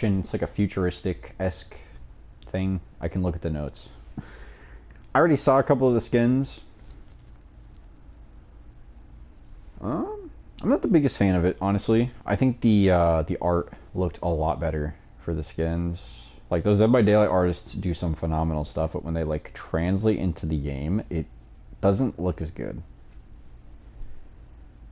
It's like a futuristic-esque thing. I can look at the notes. I already saw a couple of the skins. I'm not the biggest fan of it, honestly. I think the art looked a lot better for the skins. Like, those Dead by Daylight artists do some phenomenal stuff, but when they like translate into the game, it doesn't look as good.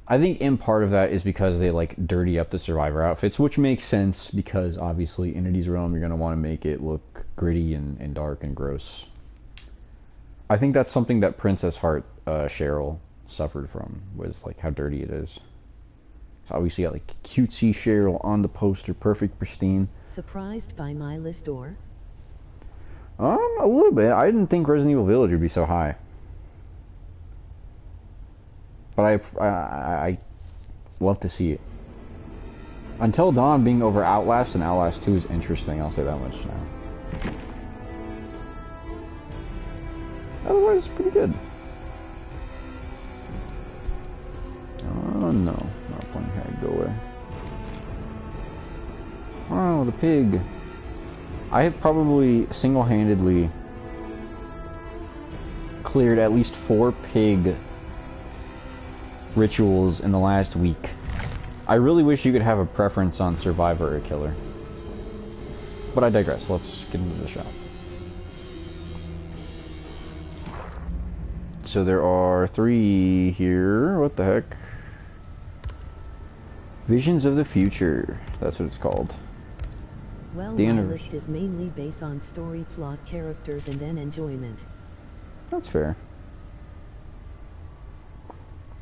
I think in part of that is because they like dirty up the Survivor outfits, which makes sense because obviously in Entity's Realm you're going to want to make it look gritty and dark and gross. I think that's something that Princess Heart Cheryl suffered from, was like how dirty it is. So obviously you got like cutesy Cheryl on the poster, perfect, pristine. Surprised by my list door? A little bit. I didn't think Resident Evil Village would be so high. But I love to see it. Until Dawn being over Outlast, and Outlast 2 is interesting, I'll say that much now. Otherwise, it's pretty good. Oh no, not playing hard, go away. Oh, the pig. I have probably single-handedly cleared at least 4 pig rituals in the last week. I really wish you could have a preference on Survivor or Killer. But I digress. Let's get into the shop. So there are 3 here. What the heck? Visions of the Future. That's what it's called. Well, my list is mainly based on story, plot, characters, and then enjoyment. That's fair.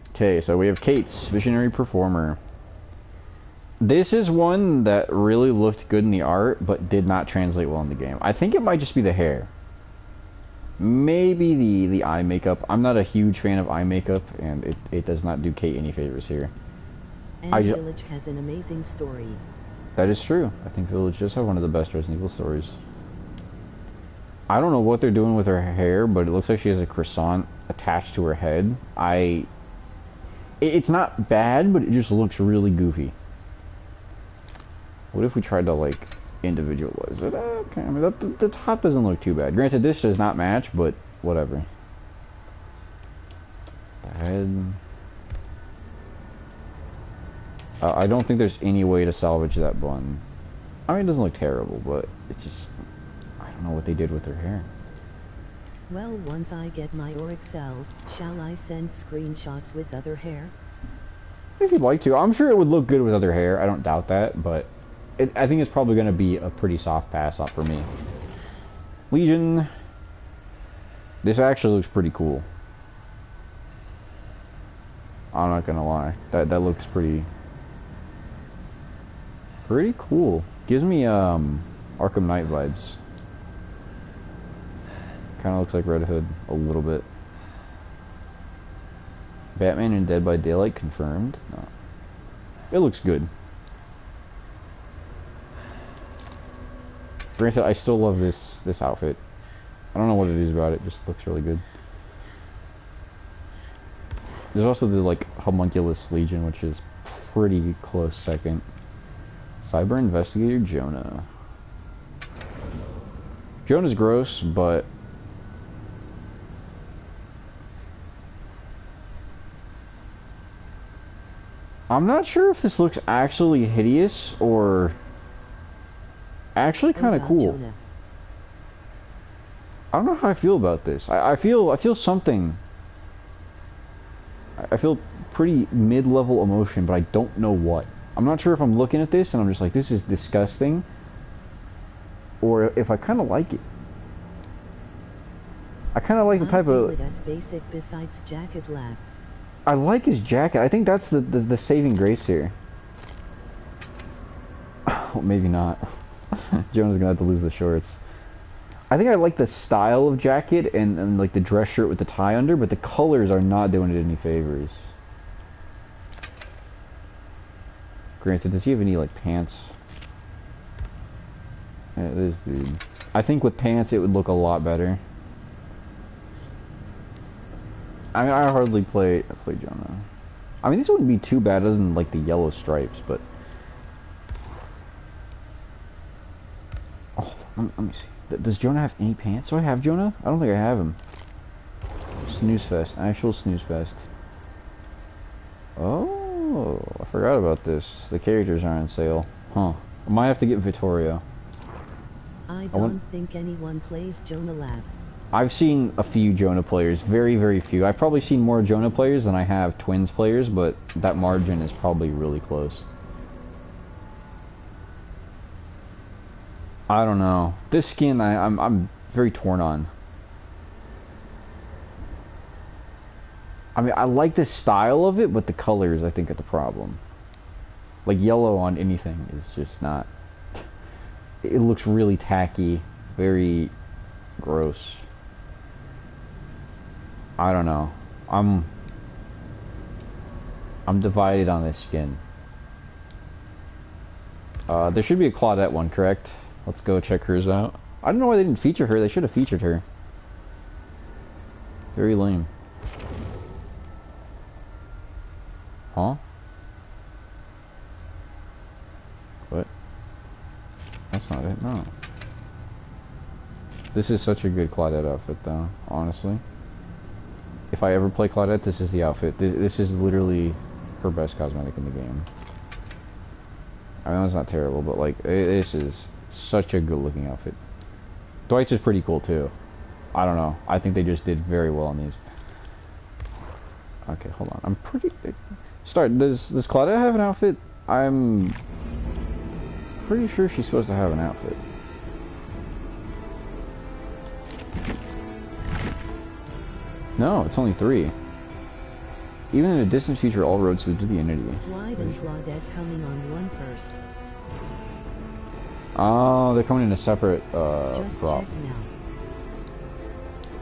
Okay, so we have Kate's Visionary Performer. This is one that really looked good in the art, but did not translate well in the game. I think it might just be the hair. Maybe the eye makeup. I'm not a huge fan of eye makeup, and it does not do Kate any favors here. And Village has an amazing story. That is true. I think Village does have one of the best Resident Evil stories. I don't know what they're doing with her hair, but it looks like she has a croissant attached to her head. It's not bad, but it just looks really goofy. What if we tried to, like, individualize it? Okay, I mean, the top doesn't look too bad. Granted, this does not match, but whatever. The head... I don't think there's any way to salvage that bun. I mean, it doesn't look terrible, but it's just... I don't know what they did with her hair. Well, once I get my Oryx cells, shall I send screenshots with other hair? If you'd like to. I'm sure it would look good with other hair. I don't doubt that, but I think it's probably going to be a pretty soft pass up for me. Legion. This actually looks pretty cool. I'm not going to lie. That looks pretty cool. Gives me Arkham Knight vibes. Kind of looks like Red Hood a little bit. Batman and Dead by Daylight confirmed. No. It looks good. Granted, I still love this outfit. I don't know what it is about it. Just looks really good. There's also the like Homunculus Legion, which is pretty close second. Cyber Investigator Jonah. Jonah's gross, but I'm not sure if this looks actually hideous or actually kind of cool. Jonah. I don't know how I feel about this. I feel something. I feel pretty mid-level emotion, but I don't know what. I'm not sure if I'm looking at this and I'm just like, this is disgusting, or if I kind of like it. I kind of like the type of... That's basic besides jacket laugh. I like his jacket. I think that's the saving grace here. Oh, maybe not. Jonah's gonna have to lose the shorts. I think I like the style of jacket and like the dress shirt with the tie under, but the colors are not doing it any favors. Granted, does he have any like pants? Yeah, this dude. I think with pants it would look a lot better. I mean, I hardly play Jonah. I mean, this wouldn't be too bad other than like the yellow stripes, but Oh, let me see. Does Jonah have any pants? Do I have Jonah? I don't think I have him. Snooze fest. Actual snooze fest. Oh, I forgot about this. The characters are on sale. Huh. I might have to get Vittorio. I don't think anyone plays Jonah Lab. I've seen a few Jonah players. Very, very few. I've probably seen more Jonah players than I have Twins players, but that margin is probably really close. I don't know. This skin, I'm very torn on. I mean, I like the style of it, but the colors, I think, are the problem. Like, yellow on anything is just not... It looks really tacky. Very gross. I don't know. I'm divided on this skin. There should be a Claudette one, correct? Let's go check hers out. I don't know why they didn't feature her. They should have featured her. Very lame. Huh? What? That's not it, no. This is such a good Claudette outfit, though, honestly. If I ever play Claudette, this is the outfit. This is literally her best cosmetic in the game. I know it's not terrible, but, like, this is such a good-looking outfit. Dwight's is pretty cool, too. I don't know. I think they just did very well on these. Okay, hold on. I'm pretty... Does Claudette have an outfit? I'm pretty sure she's supposed to have an outfit. No, it's only 3. Even in a distant future, all roads lead to the entity. Why didn't Claudette coming on one first? Oh, they're coming in a separate Just prop. check now.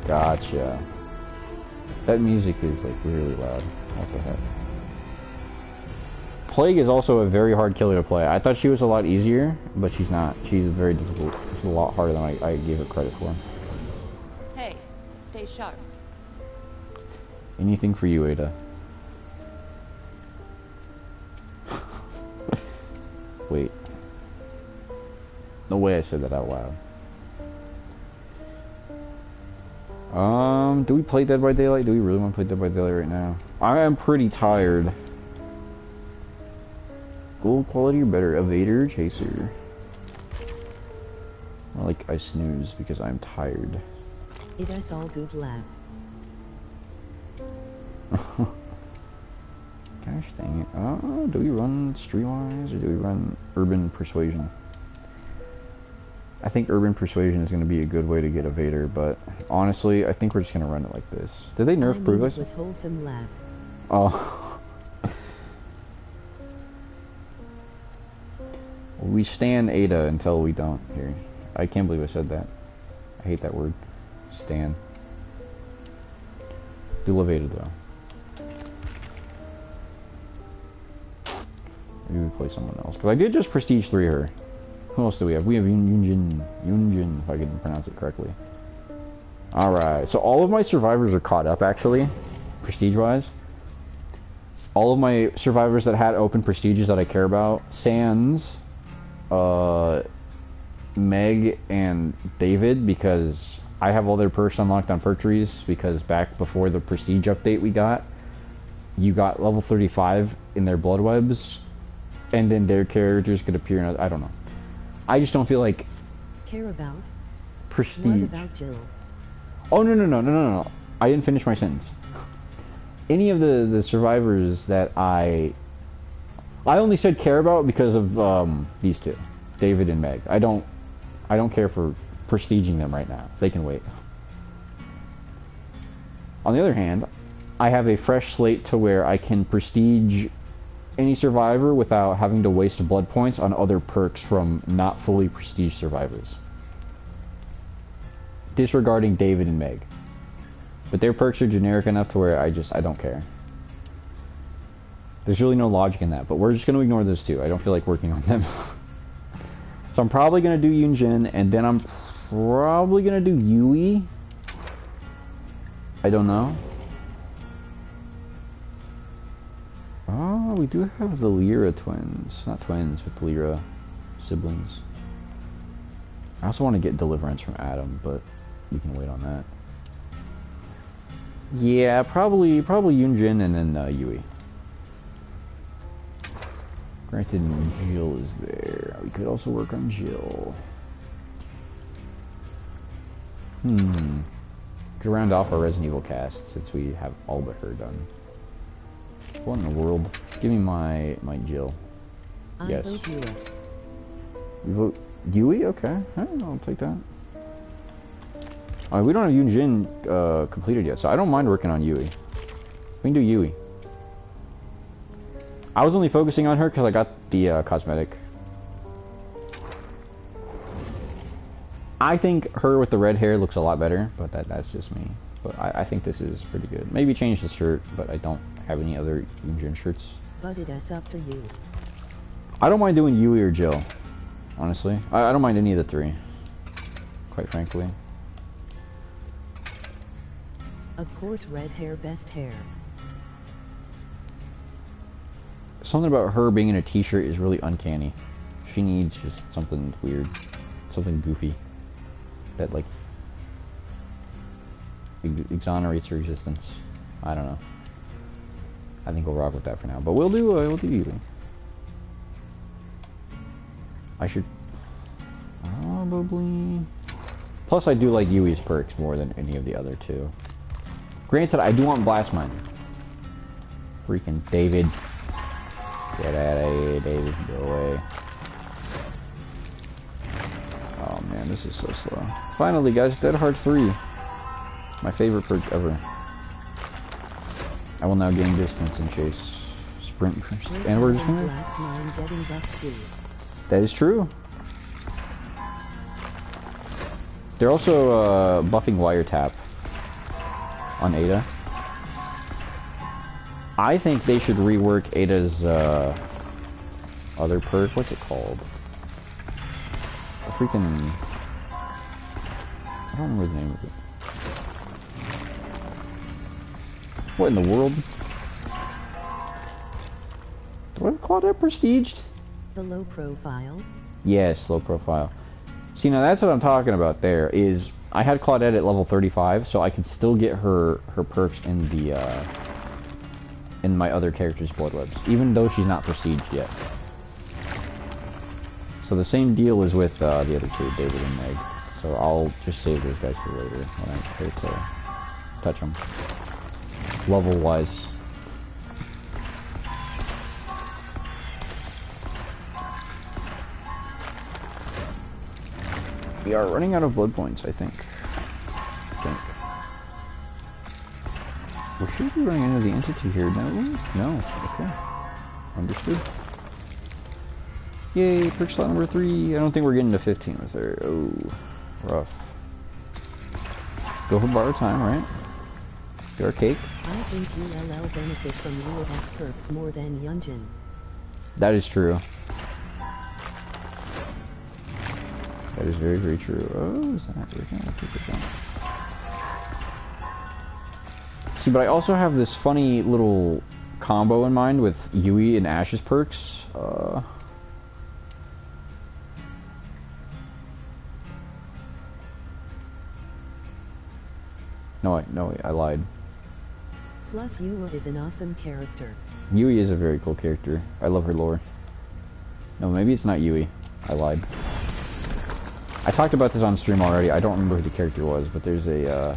Gotcha. That music is like really loud. What the heck? Plague is also a very hard killer to play. I thought she was a lot easier, but she's not. She's very difficult. She's a lot harder than I gave her credit for. Hey, stay sharp. Anything for you, Ada. Wait. No way I said that out loud. Do we play Dead by Daylight? Do we really want to play Dead by Daylight right now? I am pretty tired. Gold quality or better? Evader or Chaser? More like I snooze because I'm tired. It is all good laugh. Gosh dang it. Do we run Streetwise or do we run Urban Persuasion? I think Urban Persuasion is going to be a good way to get Evader, but honestly, I think we're just going to run it like this. Did they nerf Brewless? It was wholesome laugh. Oh. We stan Ada until we don't here. I can't believe I said that. I hate that word. Stan. Do love Ada though. Maybe we play someone else. Because I did just Prestige 3 her. Who else do we have? We have Yunjin, if I can pronounce it correctly. Alright, so all of my survivors are caught up, actually. Prestige-wise. All of my survivors that had open prestiges that I care about. Sans, Meg, and David, because I have all their perks unlocked on perk trees, because back before the prestige update we got, you got level 35 in their blood webs, and then their characters could appear in, I don't know. I just don't feel like Care about? prestige. What about Jill? Oh, no. I didn't finish my sentence. Any of the survivors that I only said care about because of these two, David and Meg. I don't care for prestiging them right now. They can wait. On the other hand, I have a fresh slate to where I can prestige any survivor without having to waste blood points on other perks from not fully prestige survivors. Disregarding David and Meg. But their perks are generic enough to where I don't care. There's really no logic in that, but we're just going to ignore those two. I don't feel like working on them. So I'm probably going to do Yunjin, and then I'm probably going to do Yui. I don't know. Oh, we do have the Lyra twins. Not twins, but the Lyra siblings. I also want to get Deliverance from Adam, but we can wait on that. Yeah, probably Yunjin and then Yui. Granted, Jill is there. We could also work on Jill. Could round off our Resident Evil cast since we have all but her done. What in the world? Give me my Jill. Yes. I vote Yui. We vote Yui? Okay. I'll take that. We don't have Yunjin completed yet, so I don't mind working on Yui. We can do Yui. I was only focusing on her because I got the cosmetic. I think her with the red hair looks a lot better, but that's just me. But I think this is pretty good. Maybe change the shirt, but I don't have any other Yunjin shirts. But it's up to you. I don't mind doing Yui or Jill, honestly. I don't mind any of the three, quite frankly. Of course, red hair, best hair. Something about her being in a t-shirt is really uncanny. She needs just something weird, something goofy that like exonerates her existence. I don't know. I think we'll rock with that for now, but we'll do Yui. I should probably. Plus, I do like Yui's perks more than any of the other two. Granted, I do want Blast Mine. Freaking David. Get out of here, David. Go away. Oh man, this is so slow. Finally, guys, Dead Hard 3. My favorite perk ever. I will now gain distance and chase. Sprint first. And we're just gonna... Blast Mine getting buffed too. That is true. They're also buffing Wiretap on Ada. I think they should rework Ada's other perk. What's it called? A freaking... I don't remember the name of it. What in the world? Do I have Claudette prestiged? The low profile. Yes, low profile. See, now that's what I'm talking about there, is I had Claudette at level 35, so I could still get her perks in the, in my other character's Bloodwebs, even though she's not prestiged yet. So the same deal is with the other two, David and Meg. So I'll just save those guys for later when I care to touch them. Level-wise. We are running out of blood points, I think. We should be running into the entity here, no? No. Okay. Understood. Yay, perk slot number 3. I don't think we're getting to 15 with her. Oh, rough. Go for borrow time, right? Get our cake. I think ULL benefit from ULS perks more than Yunjin. That is true. That is very, very true. Oh, is that working? I'll take it down. See, but I also have this funny little combo in mind with Yui and Ash's perks. No, I lied. Plus, Yui is an awesome character. Yui is a very cool character. I love her lore. No, maybe it's not Yui. I lied. I talked about this on stream already. I don't remember who the character was, but there's a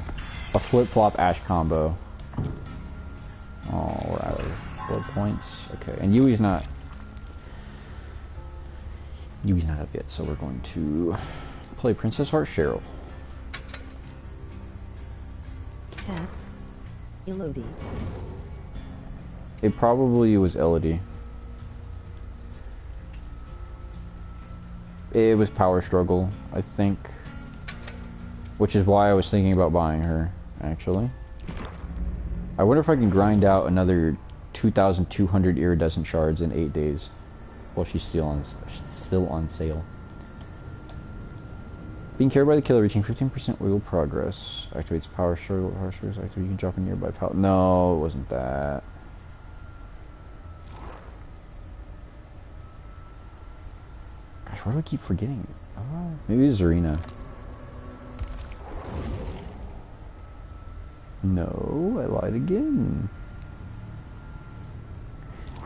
flip-flop Ash combo. Oh, we're out of blood points. Okay, and Yui's not up yet, so we're going to play Princess Heart Cheryl. Tap. Elodie. It probably was Elodie. It was Power Struggle, I think. Which is why I was thinking about buying her, actually. I wonder if I can grind out another 2,200 iridescent shards in 8 days. While she's still on sale. Being carried by the killer, reaching 15% wiggle progress. Activates Power Struggle. Power Struggle activate. You can drop a nearby pallet. No, it wasn't that. Gosh, why do I keep forgetting? Oh. Maybe Zarina. No, I lied again.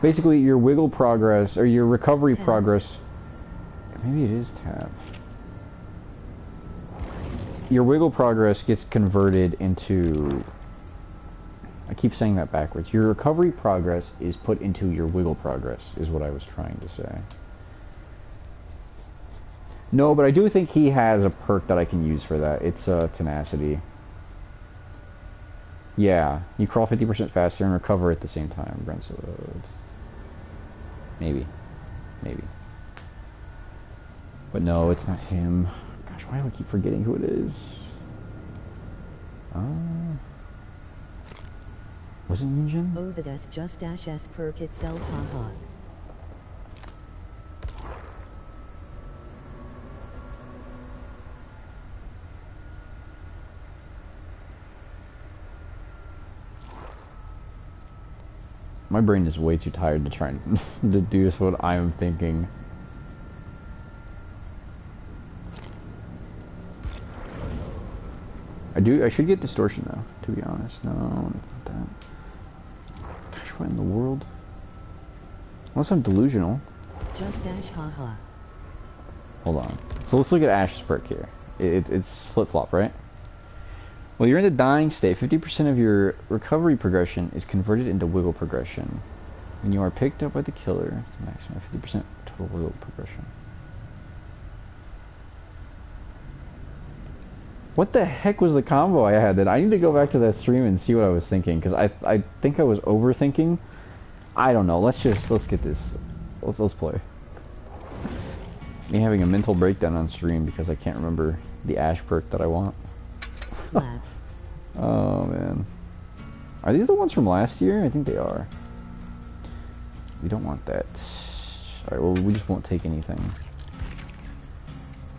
Basically, your wiggle progress, or your recovery Tab. progress... Maybe it is tab. Your wiggle progress gets converted into... I keep saying that backwards. Your recovery progress is put into your wiggle progress, is what I was trying to say. No, but I do think he has a perk that I can use for that. It's tenacity. Yeah, you crawl 50% faster and recover at the same time. Maybe. Maybe. But no, it's not him. Gosh, why do I keep forgetting who it is? Was it Yunjin? Oh, that's just dash S perk itself, haha. My brain is way too tired to try and to do just what I'm thinking. I should get distortion though, to be honest. No, not that. Gosh, what in the world? Unless I'm delusional. Just dash haha. Hold on. So let's look at Ash's perk here. It's flip-flop, right? Well, you're in the dying state. 50% of your recovery progression is converted into wiggle progression. When you are picked up by the killer, it's a maximum of 50% total wiggle progression. What the heck was the combo I had? I need to go back to that stream and see what I was thinking, because I think I was overthinking. I don't know. Let's get this. Let's play. Me having a mental breakdown on stream because I can't remember the Ash perk that I want. Laugh. Oh man. Are these the ones from last year? I think they are. We don't want that. Alright, well we just won't take anything.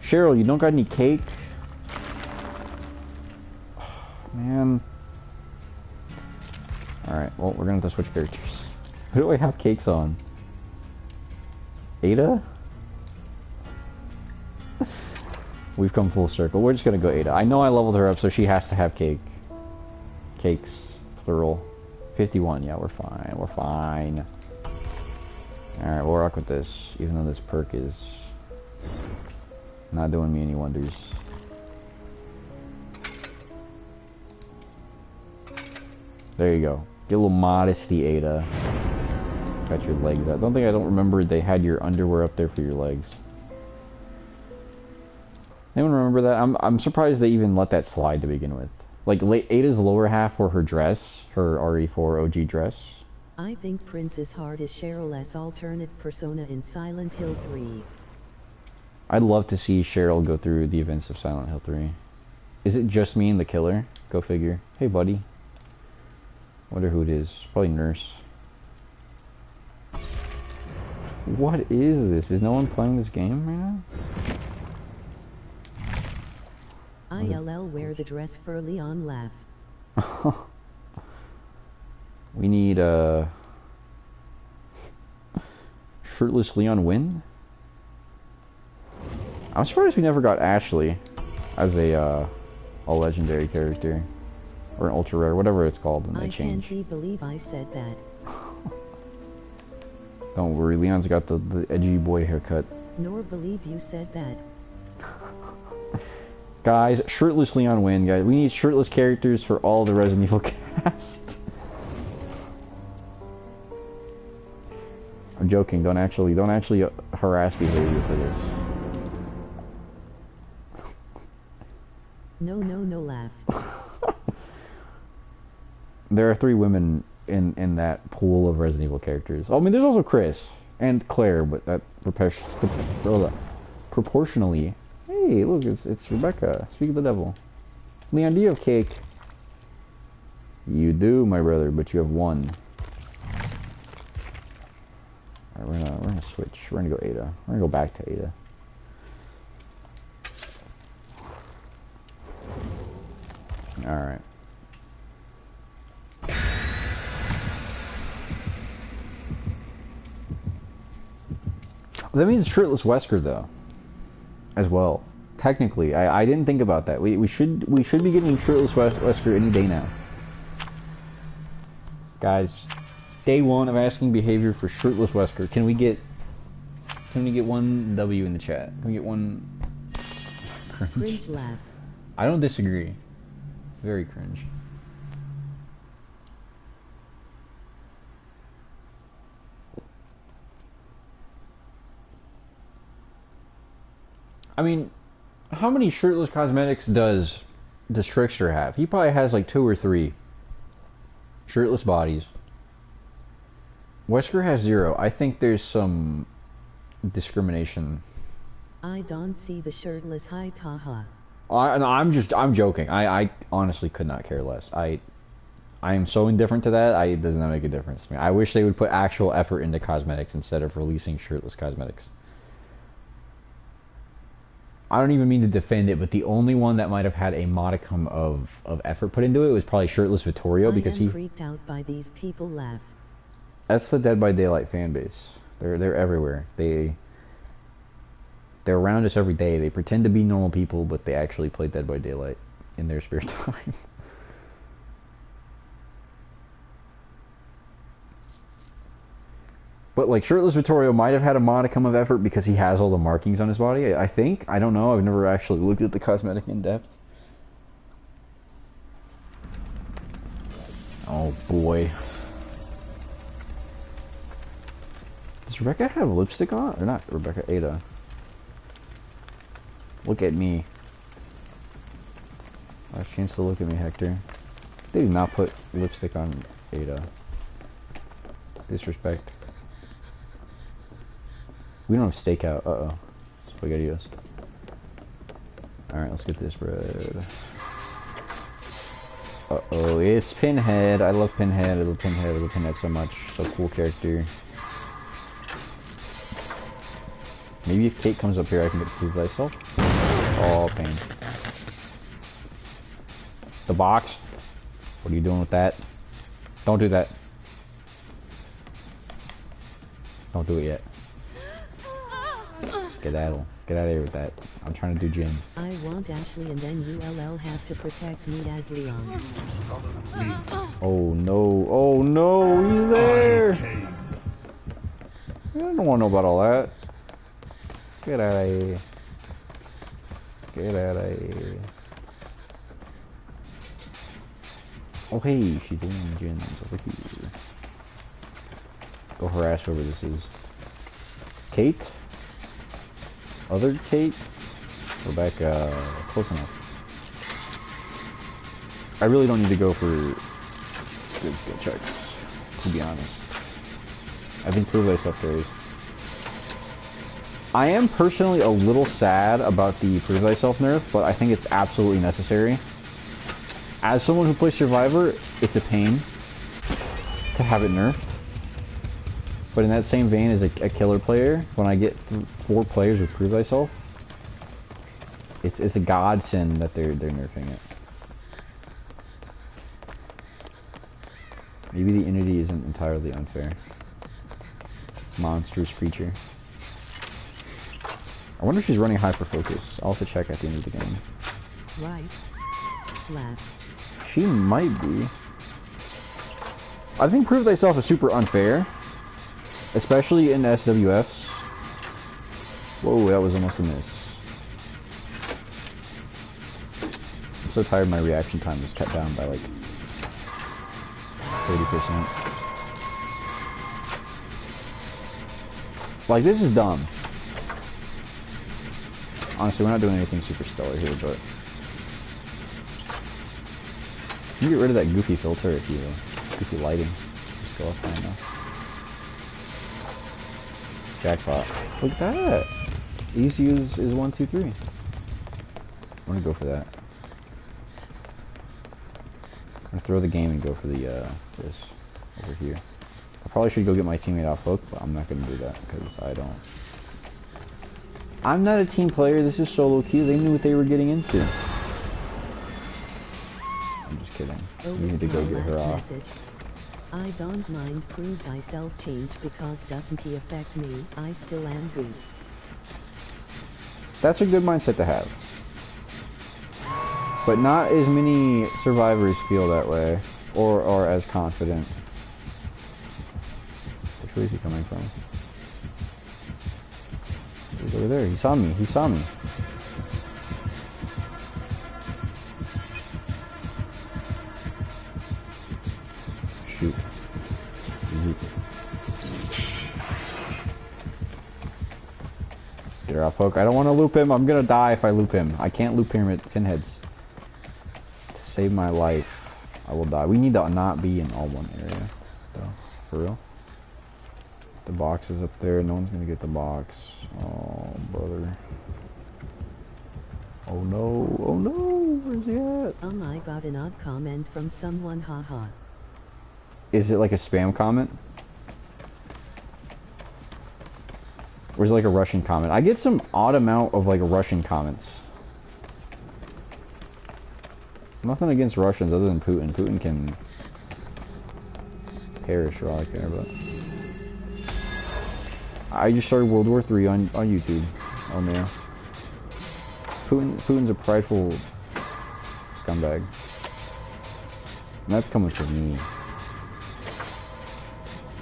Cheryl, you don't got any cake? Oh, man. Alright, well we're gonna have to switch characters. Who do I have cakes on? Ada? We've come full circle. We're just gonna go Ada. I know I leveled her up, so she has to have cake. Cakes, plural. 51, yeah, we're fine. We're fine. Alright, we'll rock with this, even though this perk is not doing me any wonders. There you go. Get a little modesty, Ada. Got your legs out. I don't remember they had your underwear up there for your legs. Anyone remember that? I'm surprised they even let that slide to begin with. Like, Ada's lower half for her dress, her RE4 OG dress. I think Prince's Heart is Cheryl's alternate persona in Silent Hill 3. I'd love to see Cheryl go through the events of Silent Hill 3. Is it just me and the killer? Go figure. Hey, buddy. Wonder who it is. Probably Nurse. What is this? Is no one playing this game right now? ILL wear the dress for Leon laugh. We need shirtless Leon win. I'm surprised we never got Ashley as a legendary character or an ultra rare, whatever it's called, and they change. I can't believe I said that. Don't worry, Leon's got the edgy boy haircut. Nor believe you said that. Guys, shirtless Leon win, guys. We need shirtless characters for all the Resident Evil cast. I'm joking. Don't actually harass behavior for this. No laugh. There are 3 women in that pool of Resident Evil characters. I mean, there's also Chris and Claire, but that proportionally. Hey, look, it's Rebecca. Speak of the devil. Leon, do you have cake? You do, my brother, but you have 1. Alright, we're gonna switch. We're gonna go Ada. We're gonna go back to Ada. Alright. That means shirtless Wesker, though. As well. Technically, I didn't think about that. We should be getting shirtless Wesker any day now. Guys, day one of asking behavior for shirtless Wesker. Can we get one W in the chat? Can we get one Cringe laugh. I don't disagree. Very cringe. I mean, how many shirtless cosmetics does Trickster have? He probably has like 2 or 3 shirtless bodies. Wesker has 0. I think there's some discrimination. I don't see the shirtless height, haha. I'm joking. I honestly could not care less. I am so indifferent to that. It does not make a difference to me. I wish they would put actual effort into cosmetics instead of releasing shirtless cosmetics. I don't even mean to defend it, but the only one that might have had a modicum of effort put into it was probably shirtless Vittorio, because I am freaked out by these people laugh. That's the Dead by Daylight fan base. They're everywhere. They're around us every day. They pretend to be normal people, but they actually play Dead by Daylight in their spare time. But like shirtless Vittorio might have had a modicum of effort because he has all the markings on his body. I think. I don't know. I've never actually looked at the cosmetic in depth. Oh boy. Does Rebecca have lipstick on? Or not Rebecca, Ada. Look at me. Last chance to look at me, Hector. They did not put lipstick on Ada. Disrespect. We don't have stakeout. Uh-oh. SpaghettiOs. Alright, let's get this bread. Uh-oh, it's Pinhead. I love Pinhead. I love Pinhead. I love Pinhead so much. So cool character. Maybe if Kate comes up here, I can get to prove myself. Oh, pain. The box. What are you doing with that? Don't do that. Don't do it yet. Get out of here with that. I'm trying to do gym. I want Ashley and then ULL have to protect me as Leon. Oh no. Oh no, he's there! I don't want to know about all that. Get out of here. Get out of here. Oh hey, she's doing gyms over here. Go harass whoever this is. Kate? Other Kate? Rebecca. Close enough. I really don't need to go for good skill checks, to be honest. I think prove thyself carries. I am personally a little sad about the prove thyself nerf, but I think it's absolutely necessary. As someone who plays Survivor, it's a pain to have it nerfed. But in that same vein as a killer player, when I get 4 players with prove thyself, it's a godsend that they're nerfing it. Maybe the entity isn't entirely unfair. Monstrous creature. I wonder if she's running hyper focus. I'll have to check at the end of the game. Right. Left. She might be. I think prove thyself is super unfair. Especially in SWFs. Whoa, that was almost a miss. I'm so tired my reaction time is cut down by like 30%. Like, this is dumb. Honestly, we're not doing anything super stellar here, but you can get rid of that goofy filter if you goofy lighting. Just go offline now. Jackpot. Look at that. Easy is 1, 2, 3. I'm gonna go for that. I'm gonna throw the game and go for the this over here. I probably should go get my teammate off hook, but I'm not gonna do that because I'm not a team player. This is solo queue. They knew what they were getting into. I'm just kidding. We need to go get her off. Message. I don't mind prove thyself change because doesn't he affect me? I still am good. That's a good mindset to have. But not as many survivors feel that way, or are as confident. Which way is he coming from? He's over there. He saw me. He saw me. Shoot. Zoop. Get her off hook. I don't want to loop him. I'm gonna die if I loop him. I can't loop pyramid pinheads. To save my life, I will die. We need to not be in all one area, though. For real. The box is up there. No one's gonna get the box. Oh, brother. Oh no. Oh no. Where's he at? I got an odd comment from someone, haha. Is it like a spam comment? Or is it like a Russian comment? I get some odd amount of like Russian comments. Nothing against Russians other than Putin. Putin can perish for all I care, but I just started World War III on YouTube. Oh man. Putin's a prideful scumbag. And that's coming from me.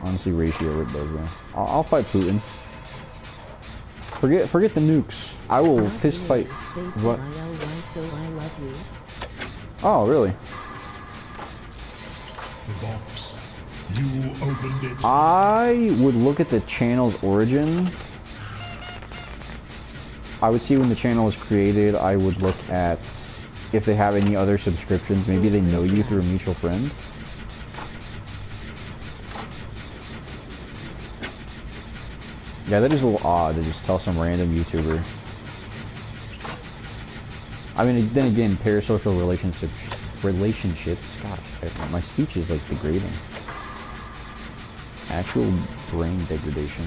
Honestly, ratio it does though. I'll fight Putin. Forget the nukes. I will fist fight. What? So I love you. Oh, really? The box. You opened it. I would look at the channel's origin. I would see when the channel was created. I would look at if they have any other subscriptions. Maybe they know you through a mutual friend. Yeah, that is a little odd to just tell some random YouTuber. I mean, then again, parasocial relationships. Gosh, my speech is like degrading. Actual brain degradation.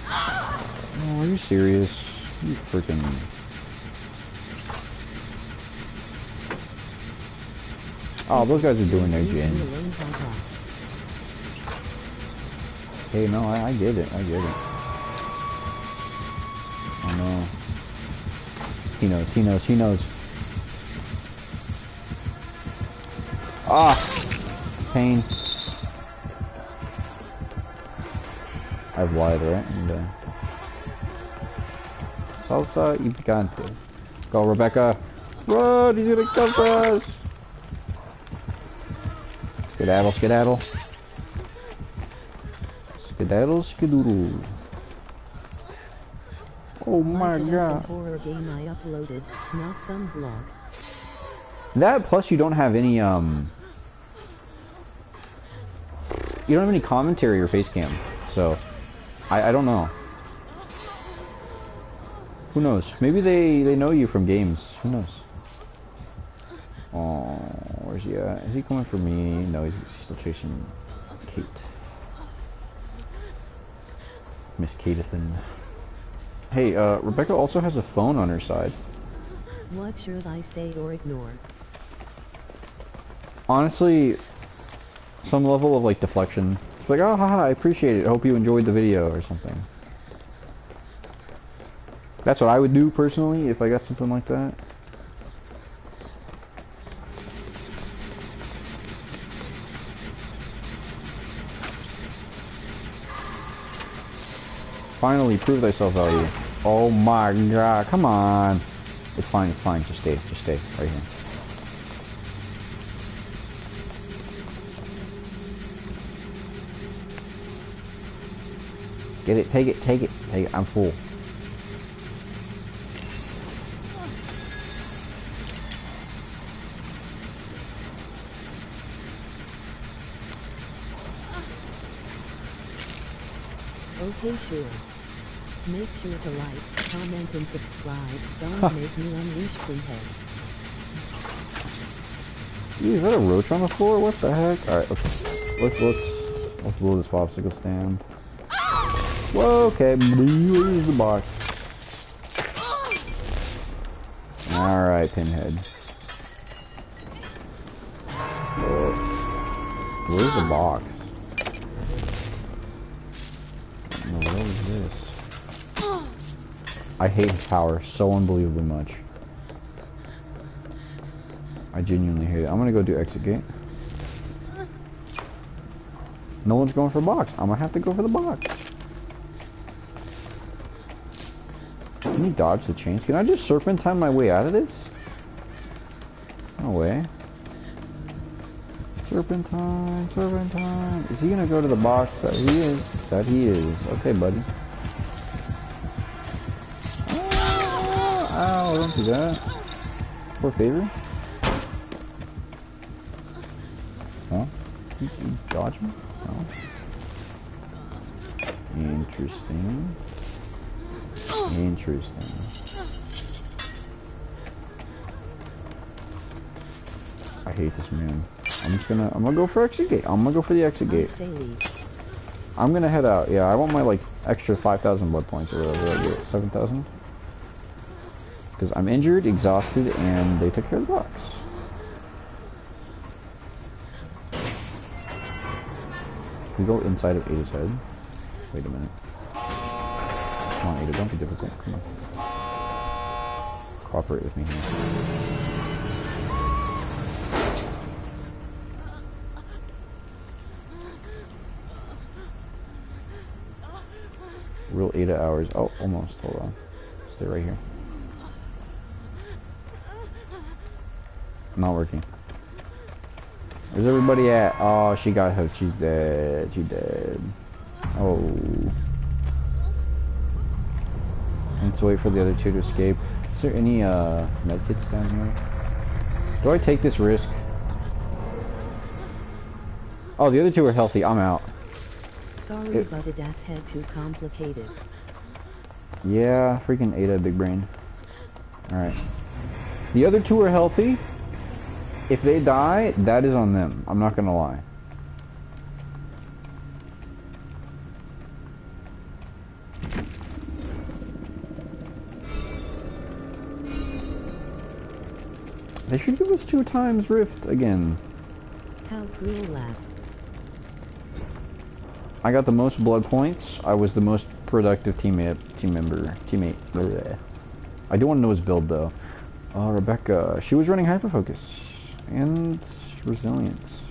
Oh, are you serious? You freaking. Oh, those guys are doing their gin. Hey, no, I get it. I get it. Oh no. He knows. He knows. He knows. Ah! Pain. I have wide, right? And, salsa y picante. Go, Rebecca. Run! He's gonna come for us! Skedaddle, skedaddle. Skedaddle, skedoodle. Oh my god. Horror game I uploaded, not some vlog. That plus you don't have any you don't have any commentary or face cam, so I don't know. Who knows? Maybe they know you from games. Who knows? Oh, where's he at? Is he coming for me? No, he's still chasing Kate. Miss Katathan. Hey, Rebecca also has a phone on her side. What should I say or ignore? Honestly, some level of like deflection. It's like, oh, haha, I appreciate it. I hope you enjoyed the video or something. That's what I would do personally if I got something like that. Finally, prove thyself value. Oh my god, come on. It's fine, just stay right here. Get it, take it, I'm full. Okay, sure. Make sure to like, comment, and subscribe. Don't make me unleash Pinhead. Ew, is that a roach on the floor? What the heck? Alright, let's blow this popsicle stand. Whoa, okay, where's the box? Alright, Pinhead. Whoa. Where's the box? No, what is this? I hate his power so unbelievably much. I genuinely hate it. I'm gonna go do exit gate. No one's going for box. I'm gonna have to go for the box. Can you dodge the chains? Can I just serpentine my way out of this? No way. Serpentine, serpentine. Is he gonna go to the box? That he is. That he is. Okay, buddy. Oh, ow, don't do that. Poor favor. Huh? You dodge me? No. Interesting. Interesting. I hate this man. I'm gonna go for exit gate. I'm gonna go for the exit gate. I'm gonna head out. Yeah, I want my like extra 5,000 blood points or whatever I get. 7,000. Because I'm injured, exhausted, and they took care of the box. Can we go inside of Ada's head? Wait a minute. Come on, Ada, don't be difficult. Come on. Cooperate with me here. Real Ada hours. Oh, almost. Hold on. Stay right here. Not working. Where's everybody at? Oh, she got hooked. She's dead. She's dead. Oh. Let's wait for the other two to escape. Is there any medkits down here? Do I take this risk? Oh, the other two are healthy. I'm out. Sorry, but it does head too complicated. Yeah, freaking Ada, big brain. Alright. The other two are healthy. If they die, that is on them. I'm not gonna lie. They should give us 2 times Rift again. How cruel laugh. I got the most blood points. I was the most productive teammate. Bleh. I do want to know his build though. Rebecca. She was running hyperfocus and resilience.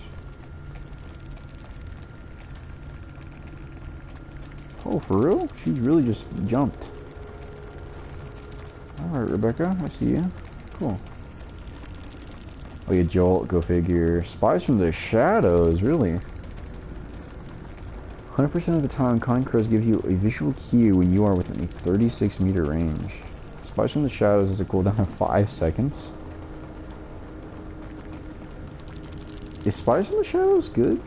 Oh, for real? She's really just jumped. Alright, Rebecca. I see you. Cool. Oh yeah, Jolt. Go figure. Spies from the shadows. Really? 100% of the time, Kind Crows give you a visual cue when you are within a 36 meter range. Spies from the shadows has a cooldown of 5 seconds. Is Spies from the shadows good?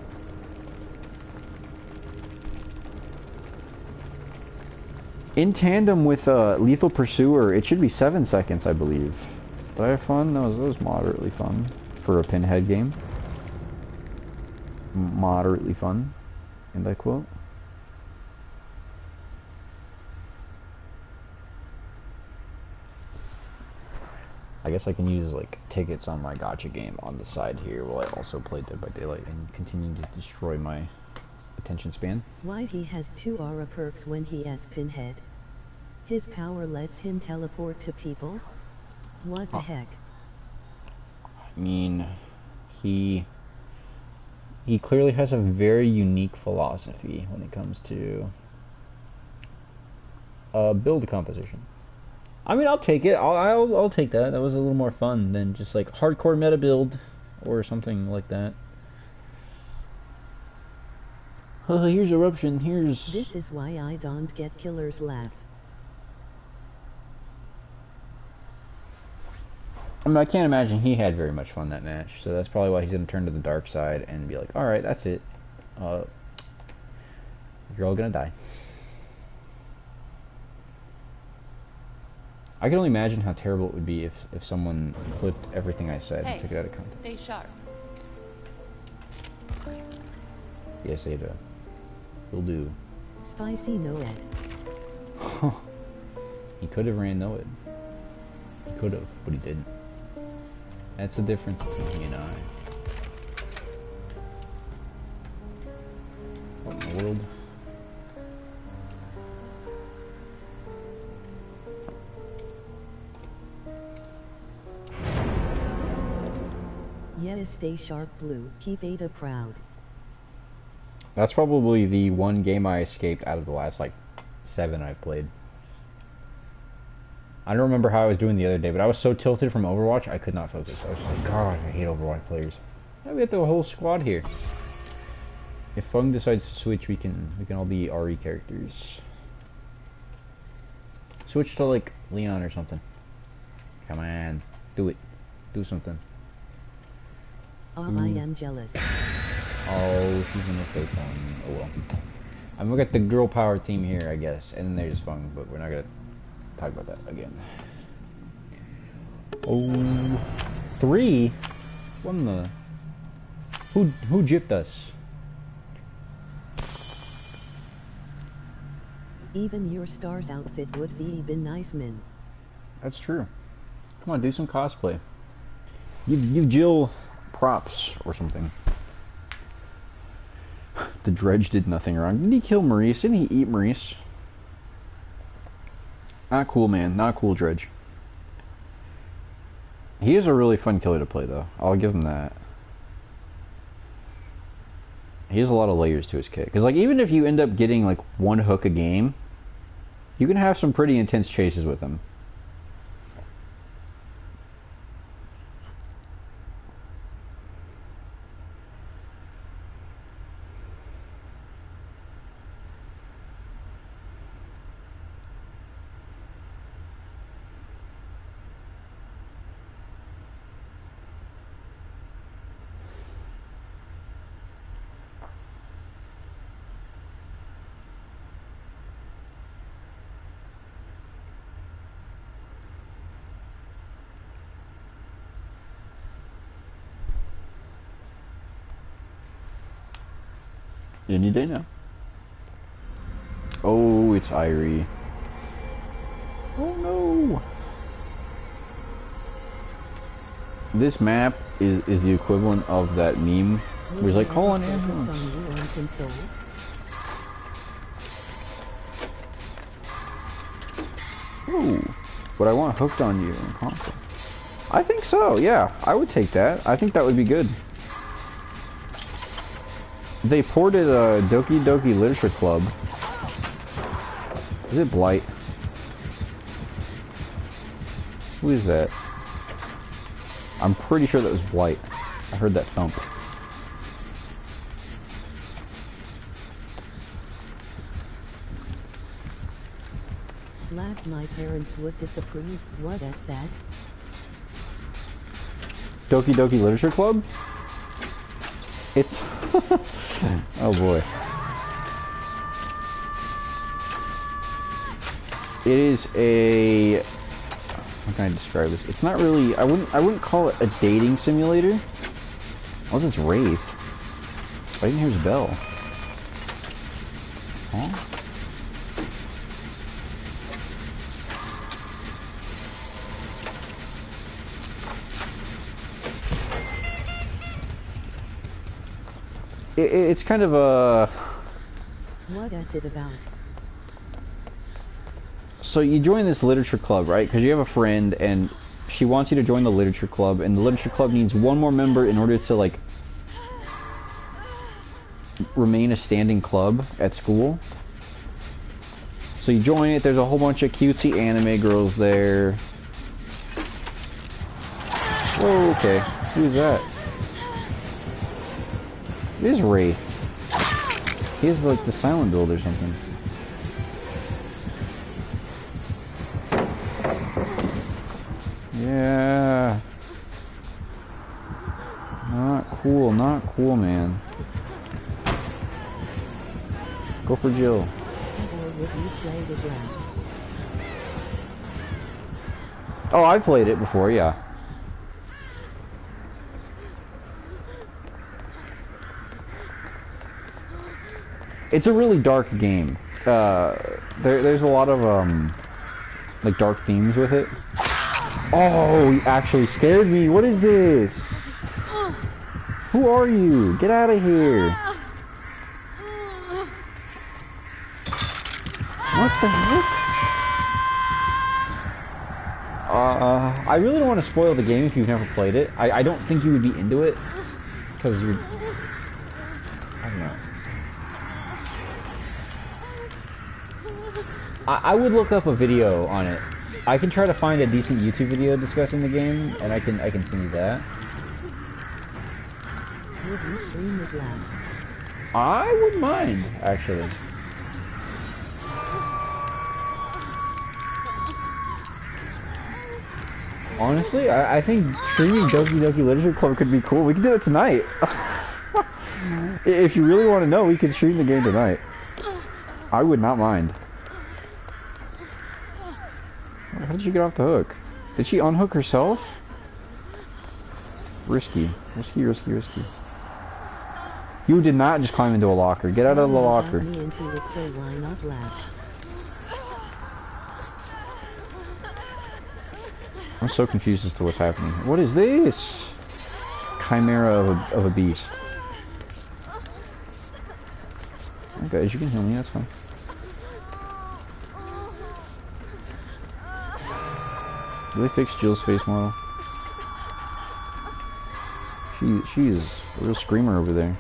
In tandem with Lethal Pursuer, it should be 7 seconds, I believe. Did I have fun? That was moderately fun for a pinhead game. Moderately fun. End I quote. I guess I can use like tickets on my gacha game on the side here while I also play Dead by Daylight and continue to destroy my attention span. Why he has 2 aura perks when he has Pinhead? His power lets him teleport to people? What the heck? I mean, he clearly has a very unique philosophy when it comes to build composition. I mean, I'll take it. I'll take that. That was a little more fun than just like hardcore meta build or something like that. Here's eruption. Here's. This is why I don't get killers laugh. I mean, I can't imagine he had very much fun that match, so that's probably why he's gonna turn to the dark side and be like, "All right, that's it. You're all gonna die." I can only imagine how terrible it would be if someone clipped everything I said and took it out of context. Stay sharp. Yes, Ada. Will do. Spicy Noed. He could have ran Noed. He could have, but he didn't. That's the difference between he and I. What in the world? Yes, stay sharp, Blue. Keep Ada proud. That's probably the one game I escaped out of the last, like, 7 I've played. I don't remember how I was doing the other day, but I was so tilted from Overwatch, I could not focus. I was like, God, I hate Overwatch players. Now we have the whole squad here. If Fung decides to switch, we can all be RE characters. Switch to, like, Leon or something. Come on. Do it. Do something. I am jealous. Oh, she's gonna say Fung. Oh well. I'm gonna get the girl power team here, I guess. And then there's Fung, but we're not gonna talk about that again. Oh, 3? What in the... Who gypped us? Even your star's outfit would be been nice, man. That's true. Come on, do some cosplay. You Jill props or something. The Dredge did nothing wrong. Did he kill Maurice? Didn't he eat Maurice? Not cool, man. Not cool, Dredge. He is a really fun killer to play, though. I'll give him that. He has a lot of layers to his kit. Because, like, even if you end up getting, like, 1 hook a game, you can have some pretty intense chases with him. Any day now. Oh, it's Irie. Oh no! This map is the equivalent of that meme where he's like, call an ambulance. Ooh, but I want hooked on you in console. I think so, yeah. I would take that. I think that would be good. They ported a Doki Doki Literature Club. Is it Blight? Who is that? I'm pretty sure that was Blight. I heard that thump. Laugh, my parents would disapprove. What is that? Doki Doki Literature Club? It's... oh boy. It is a... how can I describe this? It's not really... I wouldn't call it a dating simulator. Unless it's Wraith. I didn't hear his bell. Huh? It's kind of a... What is it about? So you join this literature club, right? Because you have a friend and she wants you to join the literature club, and the literature club needs one more member in order to, like, remain a standing club at school. So you join it, there's a whole bunch of cutesy anime girls there. Whoa, okay. Who's that? It is Wraith. He has, like, the silent build or something. Yeah. Not cool, man. Go for Jill. Oh, I played it before, yeah. It's a really dark game. There's a lot of like dark themes with it. Oh, you actually scared me. What is this? Who are you? Get out of here. What the heck? I really don't want to spoil the game if you've never played it. I don't think you would be into it, because you're... I don't know. I would look up a video on it. I can try to find a decent YouTube video discussing the game, and I can send you that. Would you stream it live? I wouldn't mind, actually. Honestly, I think streaming Doki Doki Literature Club could be cool. We can do it tonight. If you really want to know, we can stream the game tonight. I would not mind. How did she get off the hook? Did she unhook herself? Risky. Risky, risky, risky. You did not just climb into a locker. Get out of the locker. Me into it, so why not laugh? I'm so confused as to what's happening. What is this? Chimera of a beast. Okay, you can heal me, that's fine. Did they fix Jill's face model? She is a real screamer over there.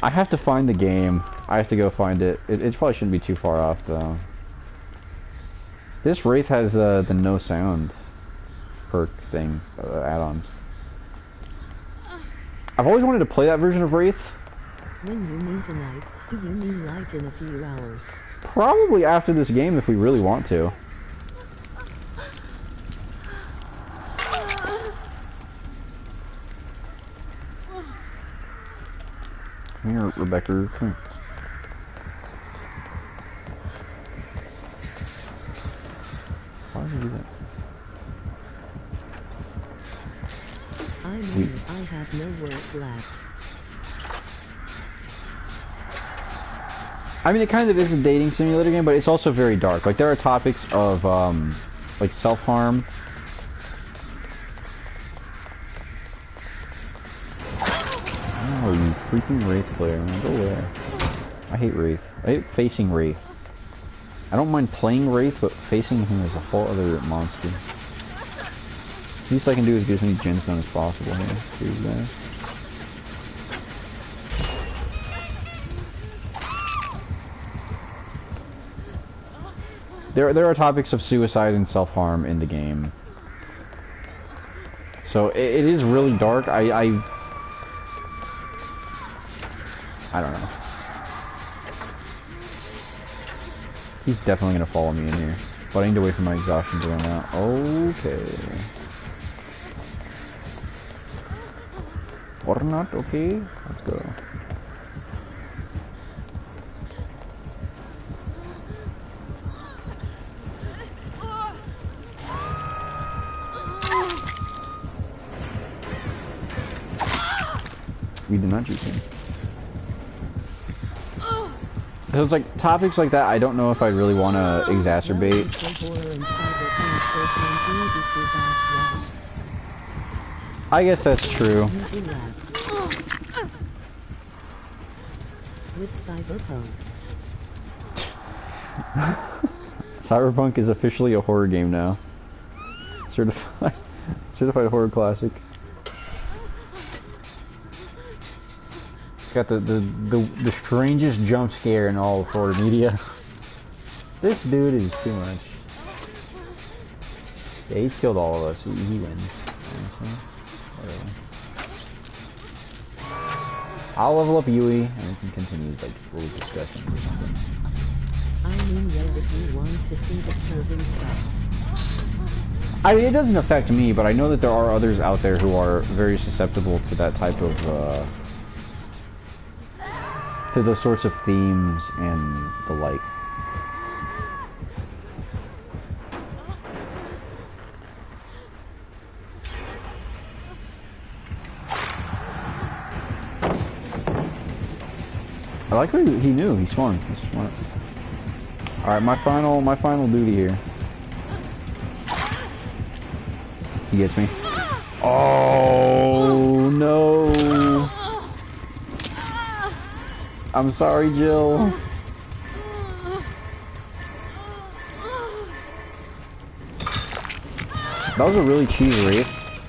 I have to find the game. I have to go find it. It probably shouldn't be too far off though. This Wraith has the no sound perk thing, add-ons. I've always wanted to play that version of Wraith. When you mean tonight, do you mean like in a few hours? Probably after this game if we really want to. Come here, Rebecca. Come here. Why would you do that? I have no words left. I mean, it kind of is a dating simulator game, but it's also very dark. Like, there are topics of, like, self-harm. Oh, you freaking Wraith player, man. Go away. I hate Wraith. I hate facing Wraith. I don't mind playing Wraith, but facing him is a whole other monster. Least I can do is get as many gens done as possible here. Cheers, guys. There are topics of suicide and self-harm in the game. So it is really dark. I don't know. He's definitely gonna follow me in here. But I need to wait for my exhaustion to run out. Okay. Or not, okay? Let's go. We did not juke him. So it's like topics like that I don't know if I really want to exacerbate. I guess that's true. With Cyberpunk. Cyberpunk is officially a horror game now. Certified horror classic. It's got the strangest jump scare in all of horror media. This dude is too much. Yeah, he's killed all of us. He wins. Whatever. I'll level up Yui and we can continue like little discussions or something. I mean, well, if you want to see disturbing stuff. I mean, it doesn't affect me, but I know that there are others out there who are very susceptible to that type of, to those sorts of themes and the like. I like how he knew. He swung. He's smart. All right, my final duty here. He gets me. Oh no! I'm sorry, Jill. That was a really cheese Wraith.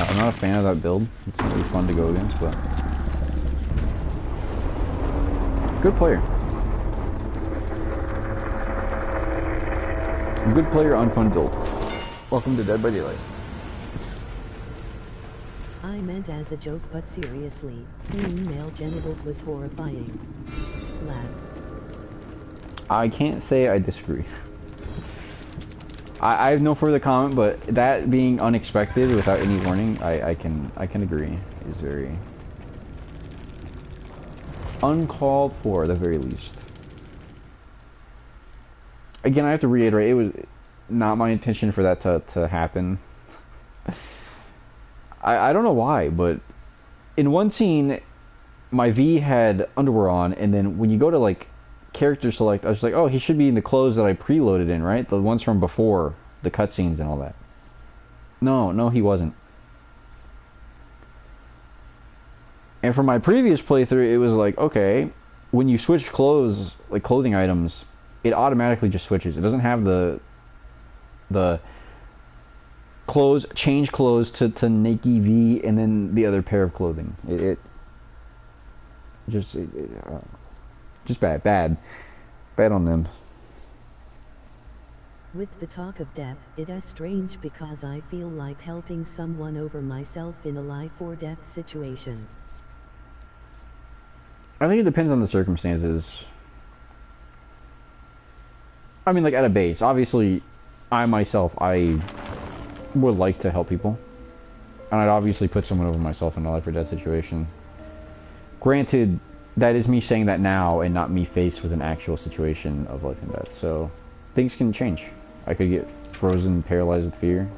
I'm not a fan of that build. It's gonna be fun to go against, but good player. Good player, unfun build. Welcome to Dead by Daylight. I meant as a joke, but seriously, seeing male genitals was horrifying. Laugh. I can't say I disagree. I have no further comment, but that being unexpected without any warning, I can agree is very uncalled for, at the very least. Again, I have to reiterate, it was not my intention for that to happen. I don't know why, but in one scene, my V had underwear on, and then when you go to like character select, I was like, oh, he should be in the clothes that I preloaded in, right? The ones from before the cutscenes and all that. No, he wasn't. And for my previous playthrough, it was like, okay, when you switch clothes, like clothing items, it automatically just switches. It doesn't have the change clothes to Nike V and then the other pair of clothing. It just bad on them. With the talk of death, it is strange because I feel like helping someone over myself in a life or death situation. I think it depends on the circumstances. I mean, like at a base, obviously, I myself, I would like to help people, and I'd obviously put someone over myself in a life or death situation. Granted, that is me saying that now and not me faced with an actual situation of life and death, so things can change. I could get frozen, paralyzed with fear.